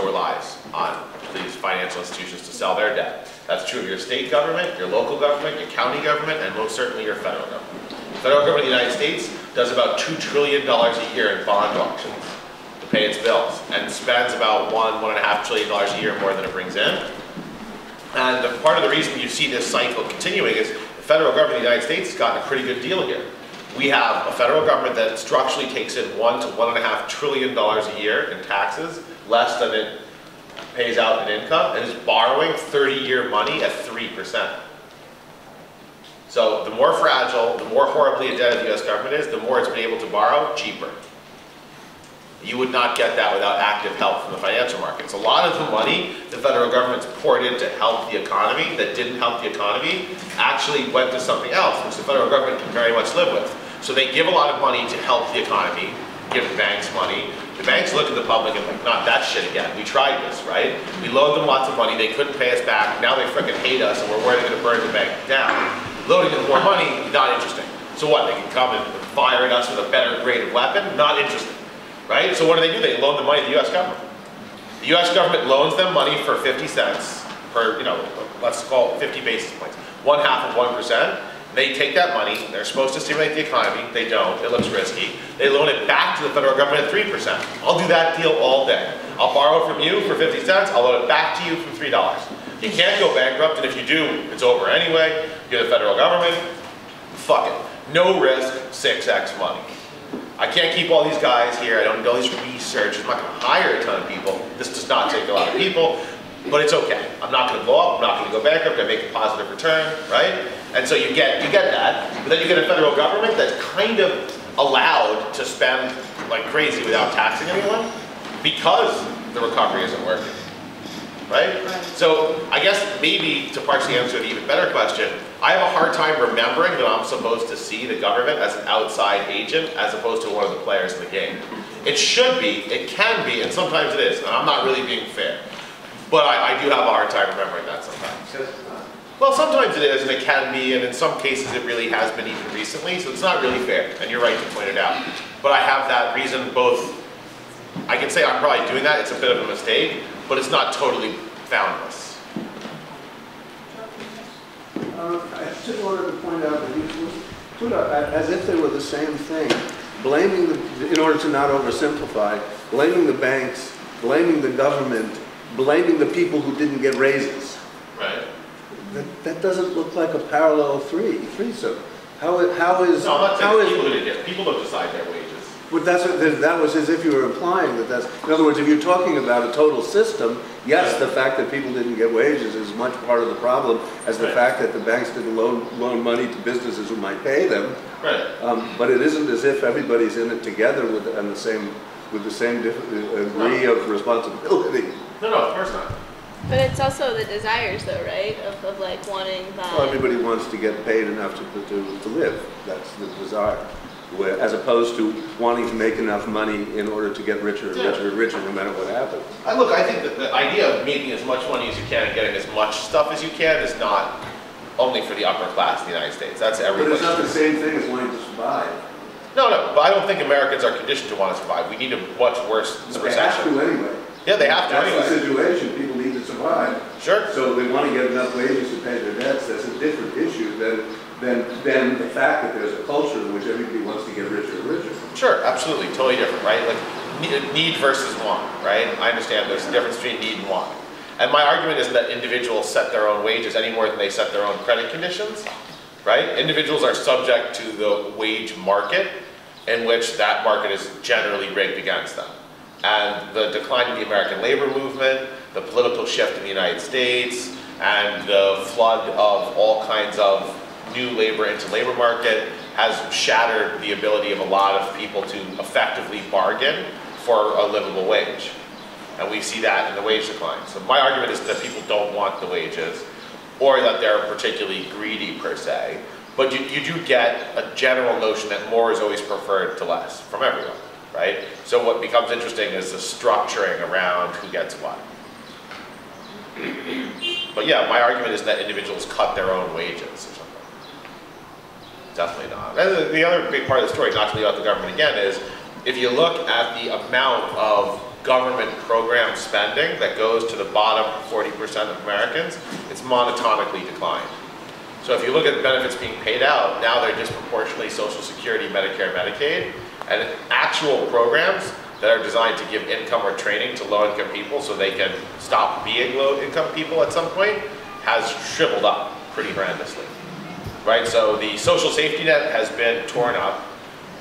also relies on these financial institutions to sell their debt. That's true of your state government, your local government, your county government, and most certainly your federal government. The federal government of the United States does about $2 trillion a year in bond auctions to pay its bills, and spends about $1.5 trillion a year more than it brings in. And part of the reason you see this cycle continuing is the federal government of the United States has gotten a pretty good deal here. We have a federal government that structurally takes in $1 to $1.5 trillion a year in taxes, less than it pays out in income, and is borrowing 30-year money at 3%. So the more fragile, the more horribly indebted the US government is, the more it's been able to borrow cheaper. You would not get that without active help from the financial markets. A lot of the money the federal government's poured in to help the economy, that didn't help the economy, actually went to something else, which the federal government can very much live with. So they give a lot of money to help the economy, give the banks money. The banks look at the public and like, not that shit again. We tried this, right? We loaned them lots of money, they couldn't pay us back, now they frickin' hate us and we're worried they're gonna burn the bank down. Loading them more money, not interesting. So what, they can come and fire at us with a better graded weapon? Not interesting. Right? So what do? They loan the money to the US government. The US government loans them money for 50 cents per, let's call it 50 basis points. 1/2 of 1%. They take that money, they're supposed to stimulate the economy, they don't, it looks risky. They loan it back to the federal government at 3%. I'll do that deal all day. I'll borrow from you for 50 cents, I'll loan it back to you for $3. You can't go bankrupt, and if you do, it's over anyway. You're the federal government, fuck it. No risk, 6x money. I can't keep all these guys here, I don't do all these research, I'm not gonna hire a ton of people. This does not take a lot of people, but it's okay. I'm not gonna blow up, I'm not gonna go bankrupt, I make a positive return, right? And so you get that, but then you get a federal government that's kind of allowed to spend like crazy without taxing anyone because the recovery isn't working, right? So I guess maybe to partially answer the even better question, I have a hard time remembering that I'm supposed to see the government as an outside agent as opposed to one of the players in the game. It should be, it can be, and sometimes it is, and I'm not really being fair. But I do have a hard time remembering that sometimes. Well, sometimes it is, and it can be, and in some cases it really has been even recently, so it's not really fair, and you're right to point it out. But I have that reason both, I can say I'm probably doing that, it's a bit of a mistake, but it's not totally foundless. I just wanted to point out that you put up as if they were the same thing, blaming in order to not oversimplify, blaming the banks, blaming the government, blaming the people who didn't get raises. Right. That doesn't look like a parallel threesome. How is? No, I'm not saying people who didn't get. People don't decide their wages. But that was as if you were implying that that's. In other words, if you're talking about a total system, yes, the fact that people didn't get wages is much part of the problem as the fact that the banks didn't loan money to businesses who might pay them. Right. But it isn't as if everybody's in it together with the same degree of responsibility. No, of course not. But it's also the desires, though, right? Of like wanting that. Well, everybody wants to get paid enough to live. That's the desire. As opposed to wanting to make enough money in order to get richer and richer and richer no matter what happens. Look, I think that the idea of making as much money as you can and getting as much stuff as you can is not only for the upper class in the United States. That's everybody. But it's not the same thing as wanting to survive. No, but I don't think Americans are conditioned to want to survive. We need a much worse recession. They have to anyway. Yeah, they have to anyway. That's the situation. People need to survive. Sure. So they want to get enough wages to pay their debts. That's a different issue than the fact that there's a culture in which everybody wants to get richer and richer. Sure, absolutely, totally different, right? Like need versus want, right? I understand there's a difference between need and want. And my argument isn't that individuals set their own wages any more than they set their own credit conditions, right? Individuals are subject to the wage market in which that market is generally rigged against them. And the decline of the American labor movement, the political shift in the United States, and the flood of all kinds of new labor into labor market has shattered the ability of a lot of people to effectively bargain for a livable wage. And we see that in the wage decline. So my argument is that people don't want the wages, or that they're particularly greedy per se, but you do get a general notion that more is always preferred to less from everyone, right? So what becomes interesting is the structuring around who gets what. But yeah, my argument is that individuals cut their own wages or something. Definitely not. And the other big part of the story, not to leave out the government again, is if you look at the amount of government program spending that goes to the bottom 40% of Americans, it's monotonically declined. So if you look at benefits being paid out, now they're disproportionately Social Security, Medicare, Medicaid, and actual programs that are designed to give income or training to low-income people so they can stop being low-income people at some point has shriveled up pretty horrendously, right? So the social safety net has been torn up.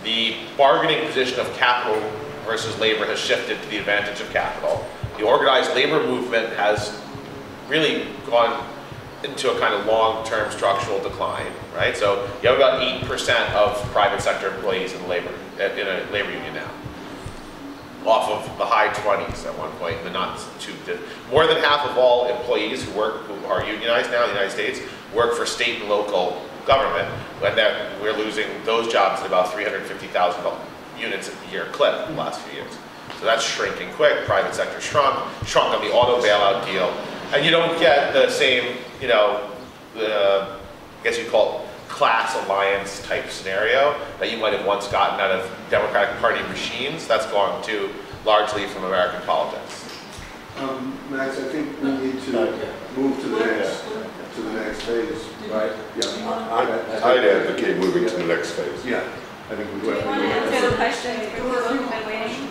The bargaining position of capital versus labor has shifted to the advantage of capital. The organized labor movement has really gone into a kind of long-term structural decline, right? So you have about 8% of private sector employees in a labor union now, off of the high 20s at one point, but not too. More than half of all employees who are unionized now in the United States work for state and local government, and that we're losing those jobs at about 350,000 units a year clip in the last few years. So that's shrinking quick. Private sector shrunk on the auto bailout deal, and you don't get the same, I guess you'd call it class alliance type scenario that you might have once gotten out of Democratic Party machines. That's gone too largely from American politics. Max, I think we need to move to the next phase, right? Yeah. I'd advocate moving to the next phase. Yeah. I think we Do you want to answer the questions for people who've been waiting?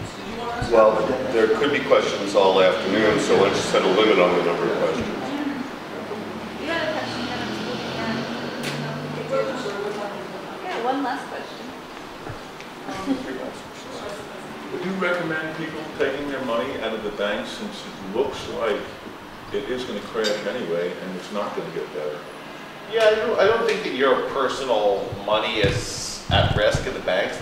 Well, there could be questions all afternoon, so let's set a limit on the number of questions. You had a question that I'm looking at. Yeah, one last question. Would you recommend people taking their money out of the bank, since it looks like it is going to crash anyway and it's not going to get better? Yeah, I don't think that your personal money is at risk in the banks.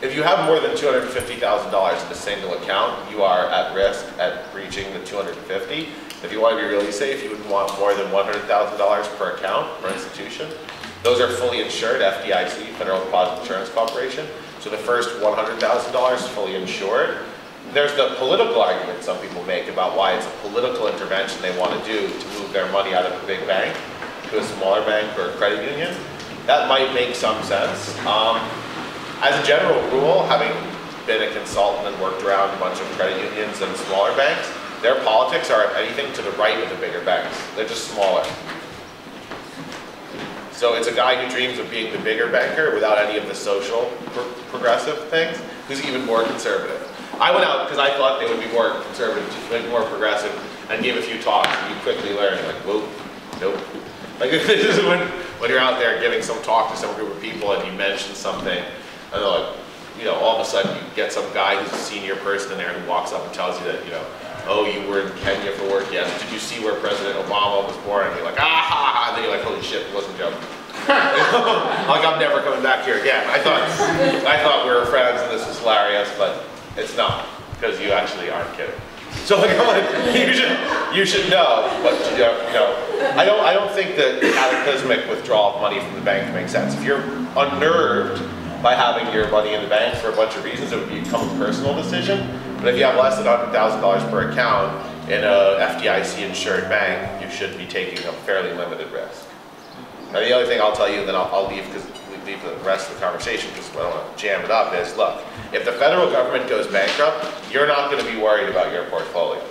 If you have more than $250,000 in a single account, you are at risk at breaching the 250. If you want to be really safe, you would want more than $100,000 per account per institution. Those are fully insured, FDIC, Federal Deposit Insurance Corporation. So the first $100,000 is fully insured. There's the political argument some people make about why it's a political intervention they want to do to move their money out of a big bank to a smaller bank or a credit union. That might make some sense. As a general rule, having been a consultant and worked around a bunch of credit unions and smaller banks, their politics are anything to the right of the bigger banks. They're just smaller. So it's a guy who dreams of being the bigger banker without any of the social progressive things, who's even more conservative. I went out because I thought they would be more conservative, more progressive, and gave a few talks, and you quickly learn, like, whoa, nope. Like, this is when you're out there giving some talk to some group of people and you mention something, and they're like, all of a sudden you get some guy who's a senior person in there who walks up and tells you that, oh, you were in Kenya for work, yes. Did you see where President Obama was born? And you're like, ah, and then you're like, holy shit, it wasn't joking. Like, I'm never coming back here again. I thought we were friends and this is hilarious, but it's not, because you actually aren't kidding. So like, you should know, but I don't think that cataclysmic withdrawal of money from the bank makes sense. If you're unnerved by having your money in the bank for a bunch of reasons, it would become a personal decision. But if you have less than $100,000 per account in a FDIC insured bank, you should be taking a fairly limited risk. Now the other thing I'll tell you, and then I'll leave because we leave the rest of the conversation because I don't want to jam it up, is look, if the federal government goes bankrupt, you're not going to be worried about your portfolio.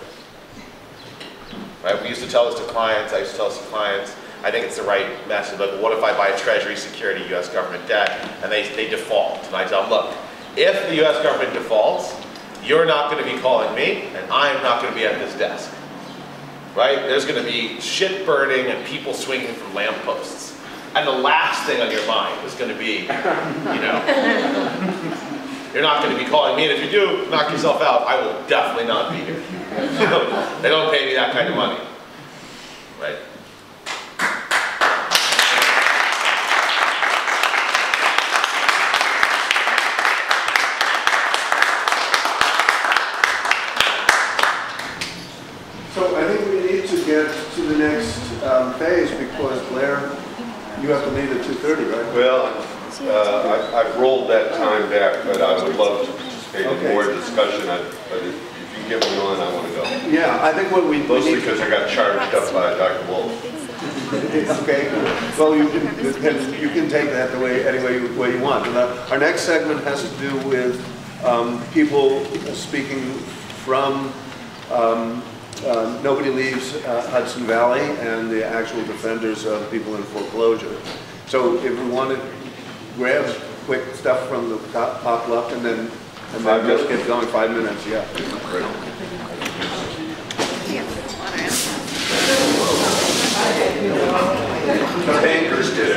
Right? We used to tell this to clients, I used to tell this to clients, I think it's the right message. Like, what if I buy Treasury security, US government debt, and they default? And I tell them, look, if the US government defaults, you're not going to be calling me, and I'm not going to be at this desk. Right? There's going to be shit burning and people swinging from lampposts. And the last thing on your mind is going to be, you're not going to be calling me, and if you do, knock yourself out, I will definitely not be here. They don't pay me that kind of money. Right? So I think we need to get to the next phase because Blair, you have to leave at 2:30, right? Well, I've rolled that time back, but I would love to participate in more discussion. But if you get me on, I want to go. Yeah, I think what we Mostly need because I got charged up by Dr. Wolff. Okay, well, you can take that the way any way you want. And our next segment has to do with people speaking from Nobody Leaves Hudson Valley and the actual defenders of people in foreclosure. So if we want to grab quick stuff from the top left and then just get going, 5 minutes, yeah. The bankers did it.